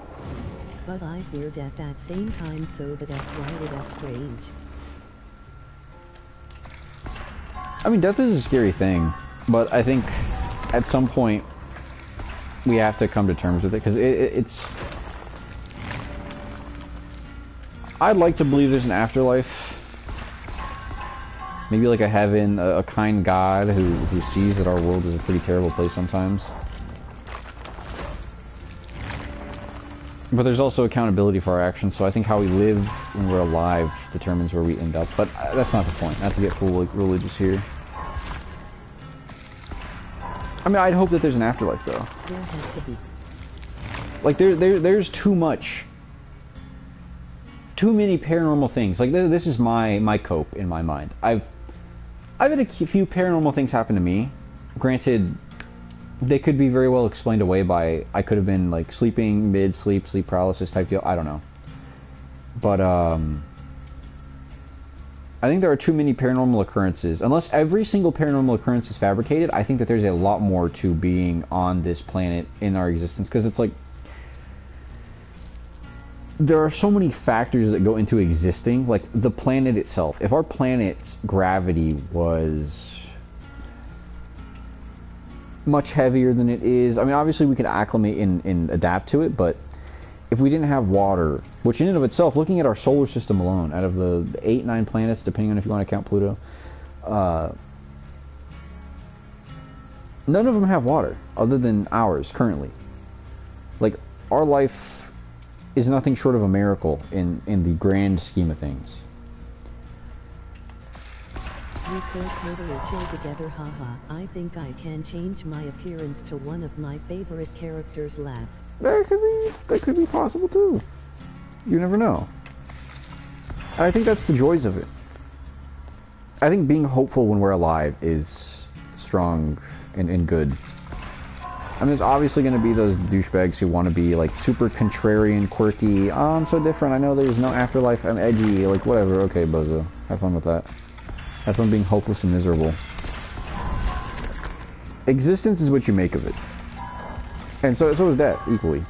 But I fear death at same time, so that's why it is strange. I mean, death is a scary thing, but I think at some point we have to come to terms with it, because it's... I'd like to believe there's an afterlife. Maybe like a heaven, a kind God who sees that our world is a pretty terrible place sometimes. But there's also accountability for our actions, so I think how we live when we're alive determines where we end up. But that's not the point, not to get full like religious here. I mean, I'd hope that there's an afterlife, though. There has to be. Like, there's too much. Too many paranormal things. Like, this is my cope in my mind. I've had a few paranormal things happen to me. Granted, they could be very well explained away by, I could have been, like, sleeping, mid-sleep, sleep paralysis type deal. I don't know. But, I think there are too many paranormal occurrences. Unless every single paranormal occurrence is fabricated, I think that there's a lot more to being on this planet in our existence. Because it's like, there are so many factors that go into existing. Like, the planet itself. If our planet's gravity was much heavier than it is, I mean, obviously we can acclimate and adapt to it, but if we didn't have water, which in and of itself, looking at our solar system alone, out of the 8, 9 planets, depending on if you want to count Pluto, none of them have water, other than ours, currently. Like, our life is nothing short of a miracle in the grand scheme of things. We could totally chill together, haha. I think I can change my appearance to one of my favorite characters' laugh. That could be possible too. You never know. And I think that's the joys of it. I think being hopeful when we're alive is strong and good. I mean, there's obviously going to be those douchebags who want to be like super contrarian, quirky. Oh, I'm so different. I know there's no afterlife. I'm edgy. Like, whatever. Okay, bozo. Have fun with that. Have fun being hopeless and miserable. Existence is what you make of it. And so is death, equally.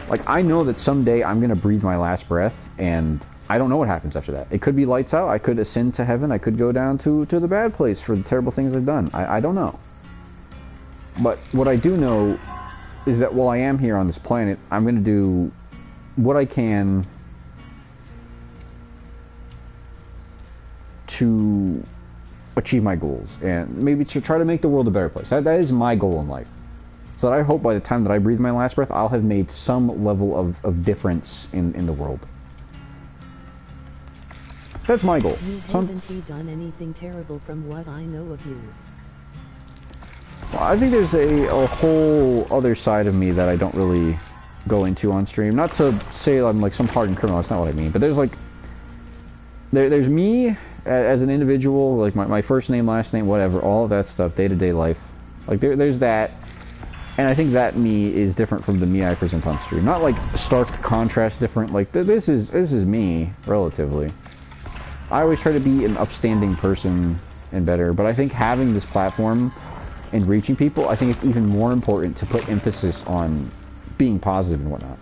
Like, I know that someday I'm going to breathe my last breath, and I don't know what happens after that. It could be lights out, I could ascend to heaven, I could go down to the bad place for the terrible things I've done. I don't know. But what I do know is that while I am here on this planet, I'm going to do what I can to achieve my goals, and maybe to try to make the world a better place. That is my goal in life. So that I hope by the time that I breathe my last breath, I'll have made some level of difference in the world. That's my goal. You haven't done anything terrible from what I know of you. Well, I think there's a whole other side of me that I don't really go into on stream. Not to say I'm like some hardened criminal, that's not what I mean. But there's like, there's me as an individual, like my first name, last name, whatever, all of that stuff, day-to-day life. Like there's that. And I think that me is different from the me I present on stream. Not like stark contrast different, like this is me, relatively. I always try to be an upstanding person and better, but I think having this platform and reaching people, I think it's even more important to put emphasis on being positive and whatnot.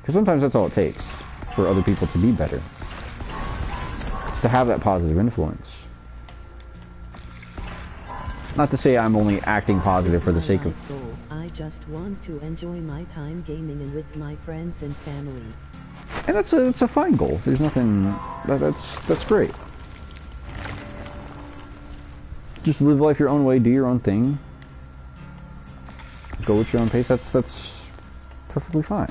Because sometimes that's all it takes for other people to be better. It's to have that positive influence. Not to say I'm only acting positive for the sake of... I just want to enjoy my time gaming and with my friends and family. And that's a fine goal. There's nothing... That's great. Just live life your own way, do your own thing. Go at your own pace, that's perfectly fine.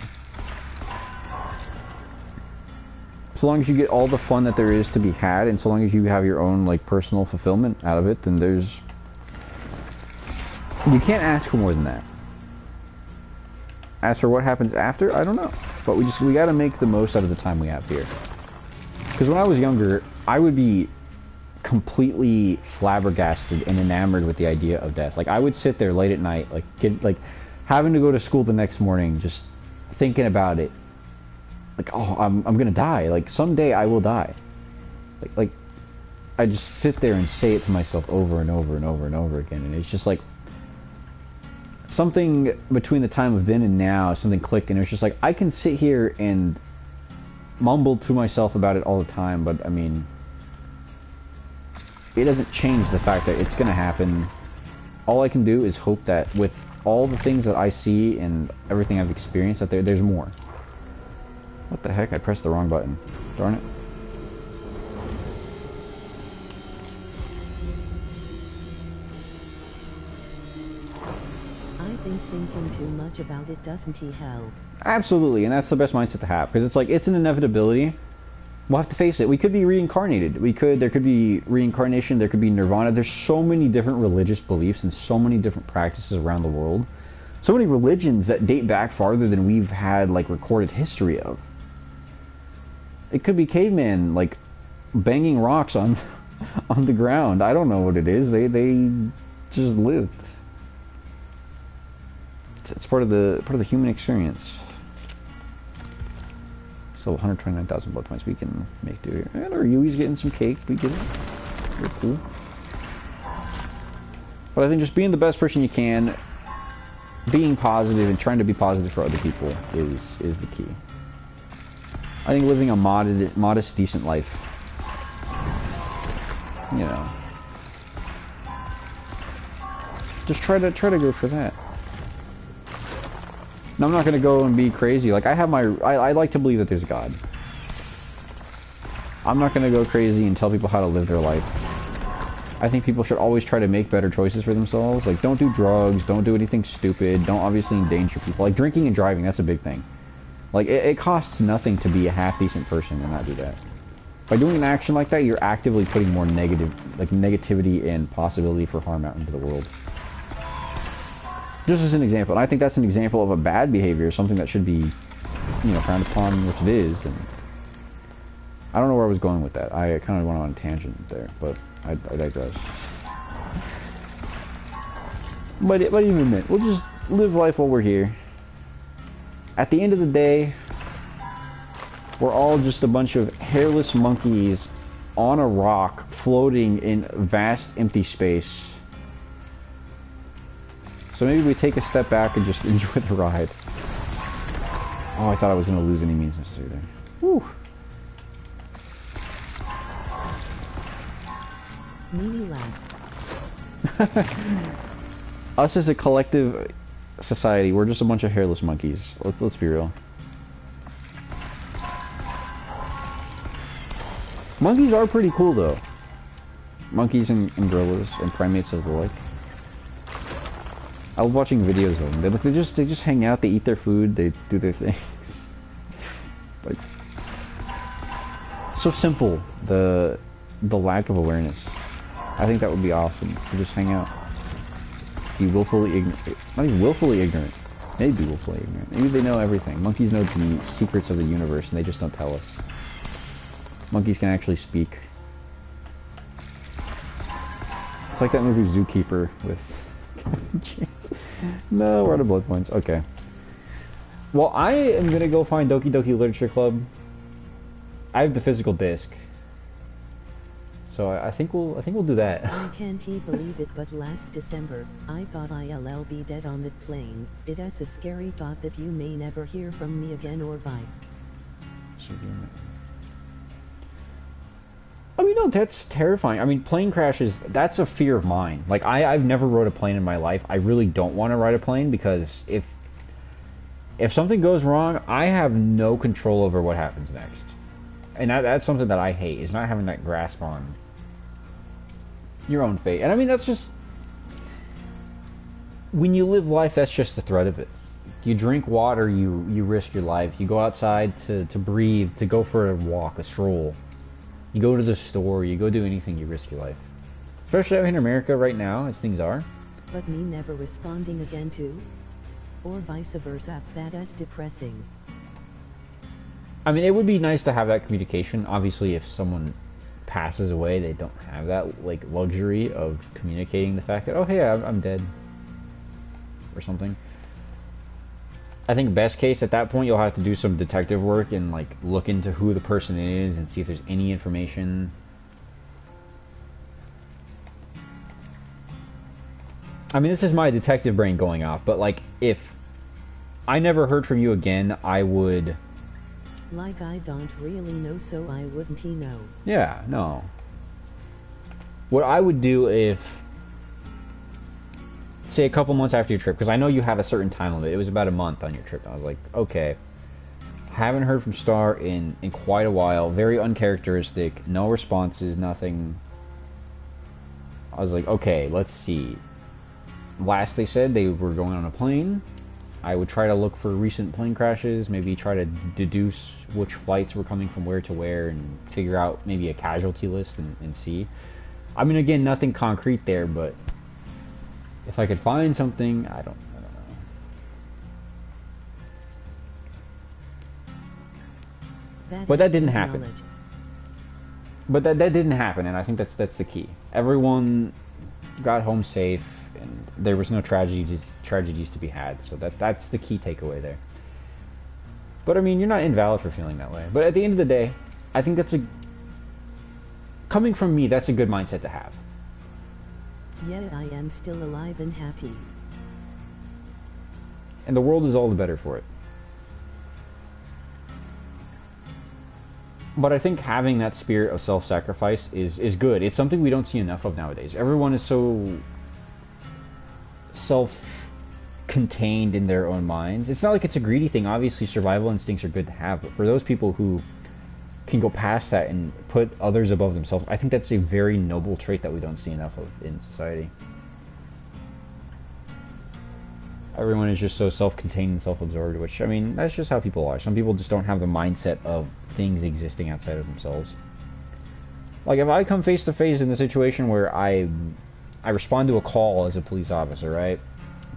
So long as you get all the fun that there is to be had, and so long as you have your own like personal fulfillment out of it, then there's... You can't ask for more than that. As for what happens after, I don't know. But we gotta make the most out of the time we have here. Because when I was younger, I would be completely flabbergasted and enamored with the idea of death. Like I would sit there late at night, like having to go to school the next morning, just thinking about it. Like, oh, I'm gonna die. Like someday I will die. Like I just sit there and say it to myself over and over and over and over again, and it's just like something between the time of then and now, something clicked, and it was just like I can sit here and mumble to myself about it all the time, but I mean, it doesn't change the fact that it's gonna happen. All I can do is hope that with all the things that I see and everything I've experienced, that there's more. What the heck? I pressed the wrong button. Darn it. I think thinking too much about it doesn't help. Absolutely, and that's the best mindset to have, because it's like, it's an inevitability. We'll have to face it. We could be reincarnated. There could be reincarnation, there could be nirvana. There's so many different religious beliefs and so many different practices around the world. So many religions that date back farther than we've had, like, recorded history of. It could be cavemen, like, banging rocks on the ground. I don't know what it is. They just lived. It's part of the human experience. So 129,000 blood points we can make do here. And our Yui's getting some cake. We get it. Very cool. But I think just being the best person you can, being positive and trying to be positive for other people is the key. I think living a modest, decent life. You know. Just try to go for that. Now, I'm not going to go and be crazy. Like, I like to believe that there's a God. I'm not going to go crazy and tell people how to live their life. I think people should always try to make better choices for themselves. Like, don't do drugs, don't do anything stupid, don't obviously endanger people. Like, drinking and driving, that's a big thing. Like, it costs nothing to be a half-decent person and not do that. By doing an action like that, you're actively putting more negativity and possibility for harm out into the world. Just as an example, and I think that's an example of a bad behavior, something that should be, you know, frowned upon, which it is. And I don't know where I was going with that. I kind of went on a tangent there, but I digress. But even admit, we'll just live life while we're here. At the end of the day, we're all just a bunch of hairless monkeys on a rock floating in vast empty space. So maybe we take a step back and just enjoy the ride. Oh, I thought I was going to lose any means necessary there. Whew. Mimi laugh. Us as a collective society, we're just a bunch of hairless monkeys. Let's be real. Monkeys are pretty cool, though. Monkeys and gorillas and primates of the like. I love watching videos of them. They just hang out, they eat their food, they do their things. Like, so simple, the lack of awareness. I think that would be awesome to just hang out. Be willfully ignorant. Not even willfully ignorant. Maybe willfully ignorant. Maybe they know everything. Monkeys know the secrets of the universe and they just don't tell us. Monkeys can actually speak. It's like that movie Zookeeper with... No, we're out of blood points. Okay. Well, I am gonna go find Doki Doki Literature Club. I have the physical disc. So I think we'll do that. I can't believe it, but last December, I thought I'll be dead on that plane. It is a scary thought that you may never hear from me again or bye. I mean, no, that's terrifying. I mean, plane crashes, that's a fear of mine. Like, I've never rode a plane in my life. I really don't want to ride a plane because if something goes wrong, I have no control over what happens next. And that's something that I hate, is not having that grasp on your own fate. And I mean, that's just... When you live life, that's just the threat of it. You drink water, you risk your life. You go outside to breathe, to go for a walk, a stroll. You go to the store, you go do anything, you risk your life. Especially out here in America right now, as things are. But me never responding again to? Or vice versa, that is depressing. I mean, it would be nice to have that communication. Obviously, if someone passes away, they don't have that, like, luxury of communicating the fact that, oh, hey, I'm dead. Or something. I think best case, at that point, you'll have to do some detective work and, like, look into who the person is and see if there's any information. I mean, this is my detective brain going off, but, like, if I never heard from you again, I would... Like, I don't really know, so I wouldn't know. Yeah, no. What I would do if, say, a couple months after your trip, because I know you had a certain time limit. It was about a month on your trip. I was like, okay, haven't heard from Star in quite a while. Very uncharacteristic. No responses, nothing. I was like, okay, let's see. Last they said they were going on a plane. I would try to look for recent plane crashes, maybe try to deduce which flights were coming from where to where and figure out maybe a casualty list and see. I mean, again, nothing concrete there, but if I could find something, I don't know. But that didn't happen. But that didn't happen, and I think that's the key. Everyone got home safe, and there was no tragedies to be had. So that's the key takeaway there. But I mean, you're not invalid for feeling that way. But at the end of the day, I think coming from me, that's a good mindset to have. Yeah, I am still alive and happy. And the world is all the better for it. But I think having that spirit of self-sacrifice is good. It's something we don't see enough of nowadays. Everyone is so self-contained in their own minds. It's not like it's a greedy thing. Obviously, survival instincts are good to have. But for those people who can go past that and put others above themselves, I think that's a very noble trait that we don't see enough of in society. Everyone is just so self-contained and self-absorbed, which, I mean, that's just how people are. Some people just don't have the mindset of things existing outside of themselves. Like, if I come face to face in a situation where I respond to a call as a police officer, right?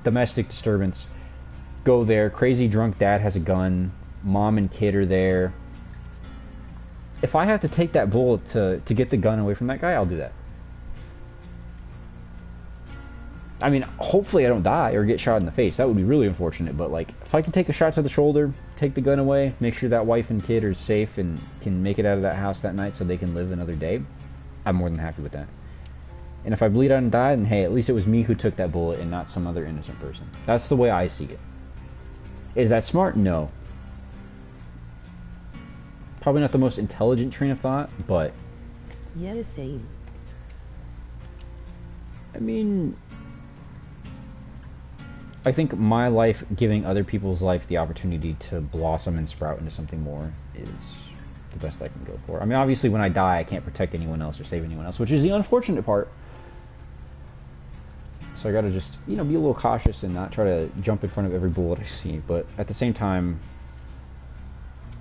Domestic disturbance. Go there. Crazy drunk dad has a gun. Mom and kid are there. If I have to take that bullet to get the gun away from that guy, I'll do that. I mean, hopefully I don't die or get shot in the face. That would be really unfortunate. But, like, if I can take a shot to the shoulder, take the gun away, make sure that wife and kid are safe and can make it out of that house that night so they can live another day, I'm more than happy with that. And if I bleed out and die, then hey, at least it was me who took that bullet and not some other innocent person. That's the way I see it. Is that smart? No. Probably not the most intelligent train of thought, but... Yeah, same. I mean... I think my life giving other people's life the opportunity to blossom and sprout into something more is the best I can go for. I mean, obviously when I die, I can't protect anyone else or save anyone else, which is the unfortunate part. So I gotta just, you know, be a little cautious and not try to jump in front of every bullet I see. But at the same time,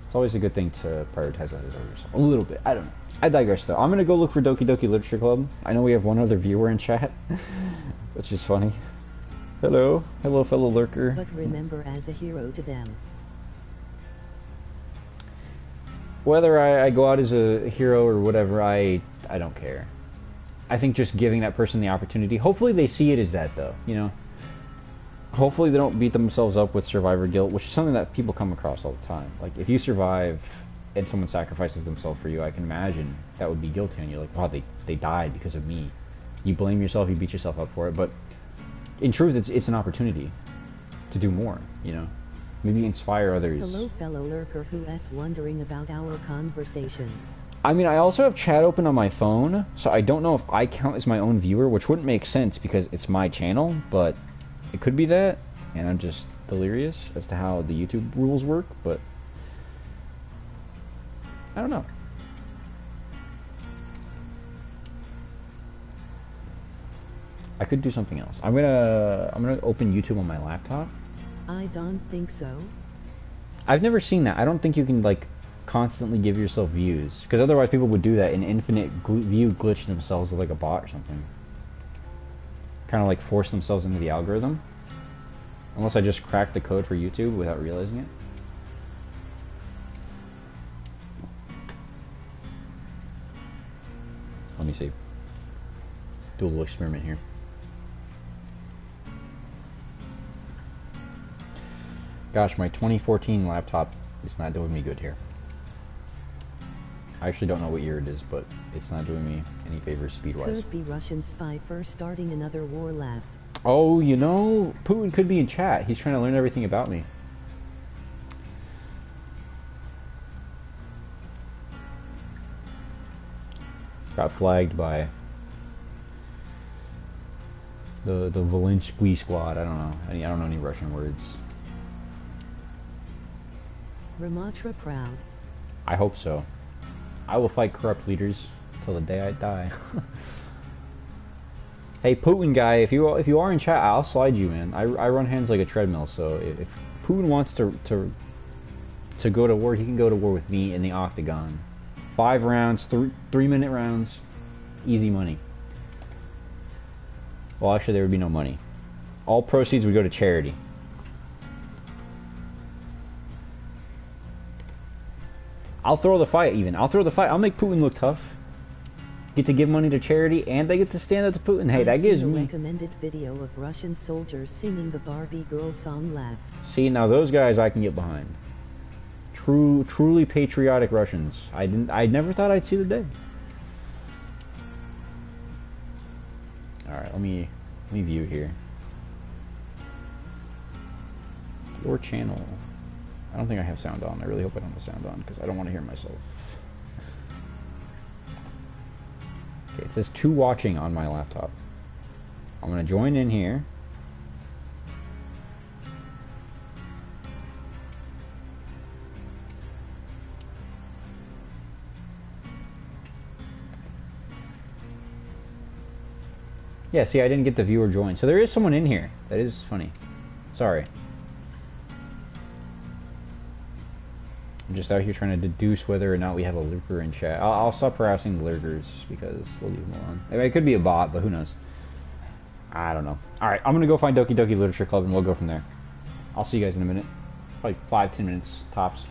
it's always a good thing to prioritize others over yourself. A little bit. I don't know. I digress though. I'm gonna go look for Doki Doki Literature Club. I know we have one other viewer in chat, which is funny. Hello. Hello, fellow lurker. But remember, as a hero to them. Whether I go out as a hero or whatever, I don't care. I think just giving that person the opportunity. Hopefully they see it as that though, you know. Hopefully they don't beat themselves up with survivor guilt, which is something that people come across all the time. Like if you survive and someone sacrifices themselves for you, I can imagine that would be guilty on you. Like, wow, they died because of me. You blame yourself, you beat yourself up for it, but in truth, it's an opportunity to do more, you know? Maybe inspire others. Hello, fellow lurker who's wondering about our conversation. I mean, I also have chat open on my phone, so I don't know if I count as my own viewer, which wouldn't make sense because it's my channel, but it could be that, and I'm just delirious as to how the YouTube rules work, but I don't know. I could do something else. I'm gonna open YouTube on my laptop. I don't think so. I've never seen that. I don't think you can like constantly give yourself views, because otherwise people would do that and infinite view glitch themselves with like a bot or something. Kind of like force themselves into the algorithm. Unless I just cracked the code for YouTube without realizing it. Let me see. Do a little experiment here. Gosh, my 2014 laptop is not doing me good here. I actually don't know what year it is, but it's not doing me any favors speed-wise. Could be Russian spy first starting another war laugh. Oh, you know, Putin could be in chat. He's trying to learn everything about me. Got flagged by the Volinsky squad. I don't know. I don't know any Russian words. Ramatra proud. I hope so. I will fight corrupt leaders till the day I die. Hey, Putin guy, if you are in chat, I'll slide you, man. I run hands like a treadmill, so if Putin wants to go to war, he can go to war with me in the octagon. 5 rounds, 3-minute rounds, easy money. Well, actually, there would be no money. All proceeds would go to charity. I'll throw the fight even. I'll throw the fight. I'll make Putin look tough. Get to give money to charity and they get to stand up to Putin. Hey, that gives me... recommended video of Russian soldiers singing the Barbie girl song laugh. See, now those guys I can get behind. Truly patriotic Russians. I never thought I'd see the day. Alright, let me view here. Your channel. I don't think I have sound on. I really hope I don't have sound on because I don't want to hear myself. Okay, it says 2 watching on my laptop. I'm going to join in here. Yeah, see, I didn't get the viewer join. So there is someone in here. That is funny. Sorry. I'm just out here trying to deduce whether or not we have a lurker in chat. I'll stop harassing the lurkers because we'll leave them alone. I mean, it could be a bot, but who knows? I don't know. Alright, I'm going to go find Doki Doki Literature Club and we'll go from there. I'll see you guys in a minute. Probably 5-10 minutes, tops.